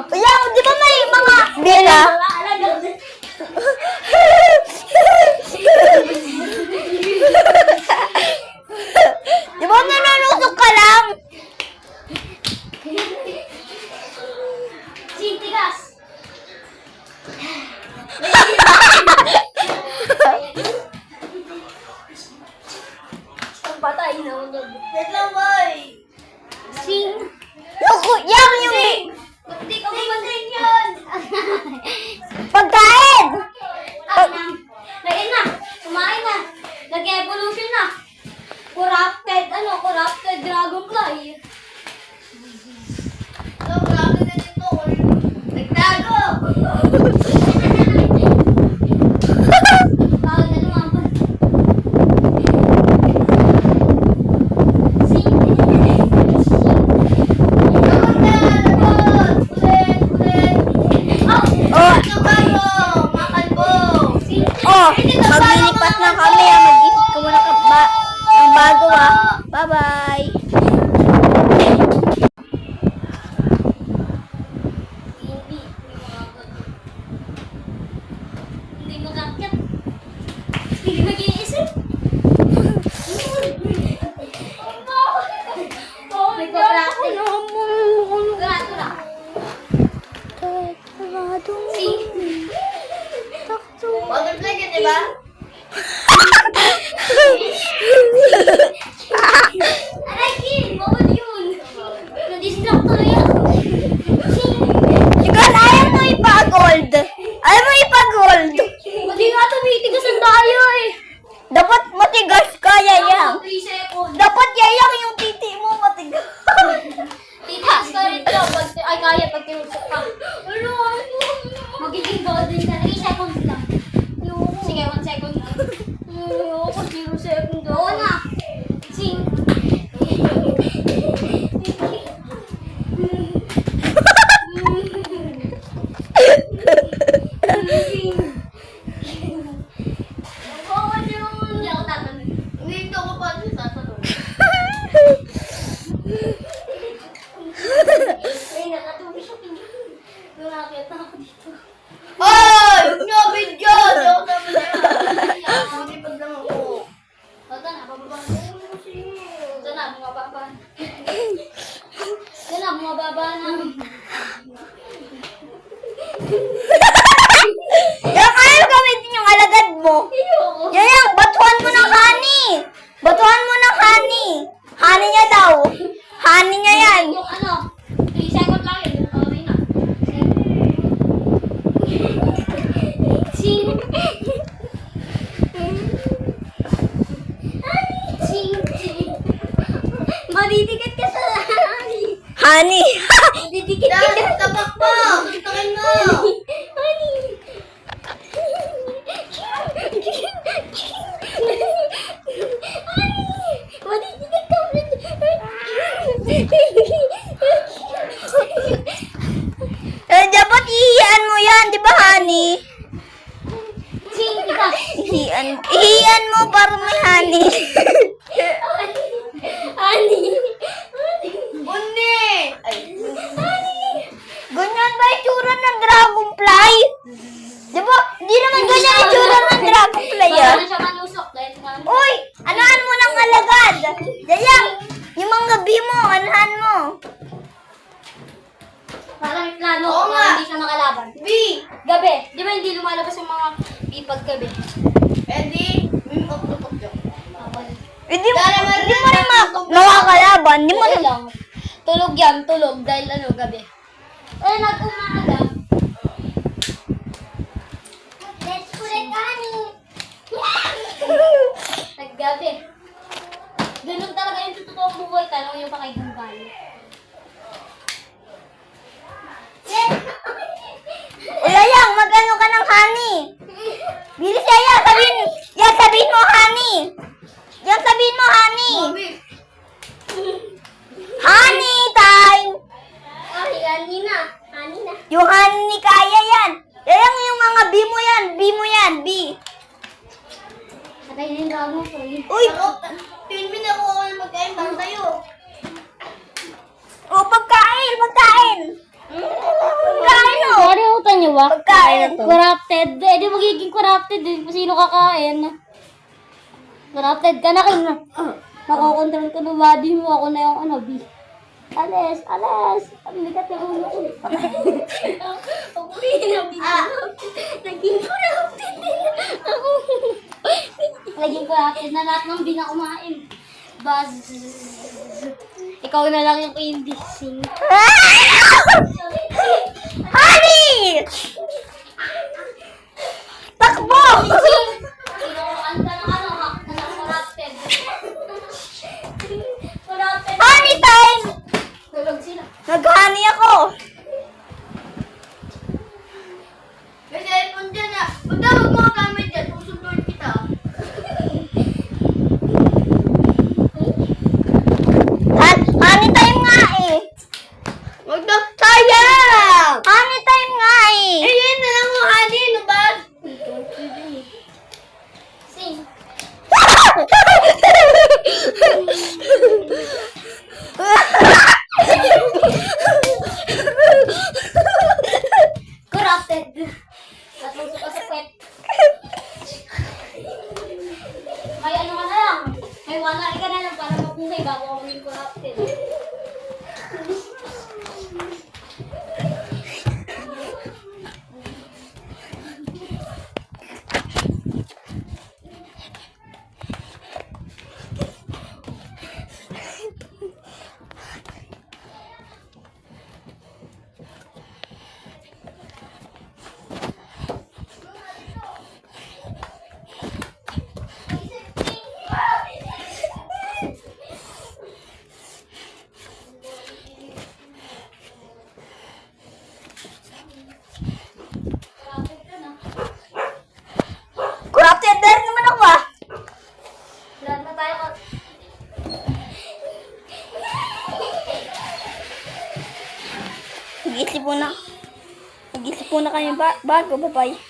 Ayaw, di ba may mga... Bira? Di ba nananusok ka lang? Sintigas. Ang patay na unod. Wait lang, boy. Sing. Yung Hindi ka mamatay yun. pagkain! Lagyan na. Kumain na. Nag-evolution na. Corrupted dragonfly. Ito, grabe na dito. Nagtago. Bawal na lumaban. Sing. Lagot na, lagot. Ulit. Oh, Ito kayo, mga kalbo. maglilipat na kami. Mag-isip ka muna ng bago Bye-bye. Hindi makakit. Hindi mag-iisip. Nagpapractice. Grato na. Sing. Butterfly ka, diba? Aray, Kim! Bawal yun! Na-distract tuloy ako. Sing. Ikaw, ayaw mo ipa-gold. Ayaw mo ipa-gold. Hindi nga tumitigas ang tayo eh. Dapat matigas ka, Yayang. 3 seconds. Dapat Yayang yung titi mo matigas. Titaas ka rin to. Ay, kaya pag tinusok ka. Magiging golden ka. 3 seconds lang. Sige, 1 second lang. Ayoko, 0 seconds. Oo na. Sing. Bawal yun. Hindi ako tatanong. Hindi ako pa sasagot. Ay, nakatuloy siya. Nakakita ako dito. Oy! Huwag niyo video! Hindi ako sabi niya. Malipad lang ako. Ito na, bababa. Ito na, bumababa. Ito na, bumababa na. Yang ayaw gamitin yung alagad mo. Ayoko. Yayang, batuhan mo ng honey. Batuhan mo ng honey. Honey niya daw. Honey niya yan. Yung ano, 3 seconds lang yun. Okay na. Sing. Sing. Sing. Madidikit ka sa honey. Honey. Didikit ka. Dahil tabak mo! Gustukin mo! Honey. Madidikit ka. Dapat ihiyan mo yan, di ba, honey? Sing ka. Ihiyan mo para may honey. Honey. Undi! Ay, Ganyan ba itsura ng dragonfly? Di ba? Di naman ganyan itsura ng dragonfly, ah. Baka na siya manusok dahil nga. Uy! Anahan mo ng alagad! Yayang! Yung mga gabi mo, anahan mo. Parang may plano Oo na nga. hindi siya makalaban. B! Gabi. Di ba hindi lumalabas yung mga pipag gabi? Pwede? May pagpupag yun. Hindi mo rin makakalaban. Hindi mo Wala rin. lang. Tulog yan, tulog. Dahil ano, gabi. Eh, nag-umaga. Let's put it honey. Naggabi. Ganun talaga yung totoong buhay. Tanong yung pakaigang galing. Yayang, mag-ano ka ng honey. Bilis, Yayang. Sabihin mo honey. Yan, sabihin mo honey. B! Honey time. Ay, honey na. Honey na. Yung honey ni Kaya yan. Yayang, yung mga B mo yan. B mo yan. B. Patay na yung dragon ko eh. Uy. Ako, 10 minutes ako ako na magkain para sa'yo. Oh, pagkain. Corrupted. Eh, di magiging corrupted din. Kung sino kakain. Corrupted ka na kin. Nakokontrol ko ng body mo. Ako na yung ano, B. Alas, alas. Ang likat yung ulo ko. Ako naging corrupted din. Ako. Naging corrupted na lahat ng B na kumain. Buzz. Ikaw na lang yung candy. Sing. Honey! Takbo! Anda ng ano, ha? Corrupted. Corrupted. Honey time! Tulog sila. Nag-honey ako. May cellphone dyan ah. Punta huwag mo gamit dyan. Susunduin kita. Honey time nga eh. Huwag na. Sayang! Honey time nga eh. Eh, yun na lang mo, honey. Ano ba? Sing. Corrupted. Natuso ka sa pet. May ano ka na lang. May wala ka na lang para mabuhay bago ako maging corrupted. Corrupted ka na. Corrupted na rin naman ako ah. Lahat na tayo. Nag-isip muna. Nag-isip muna kayo bago, bye-bye.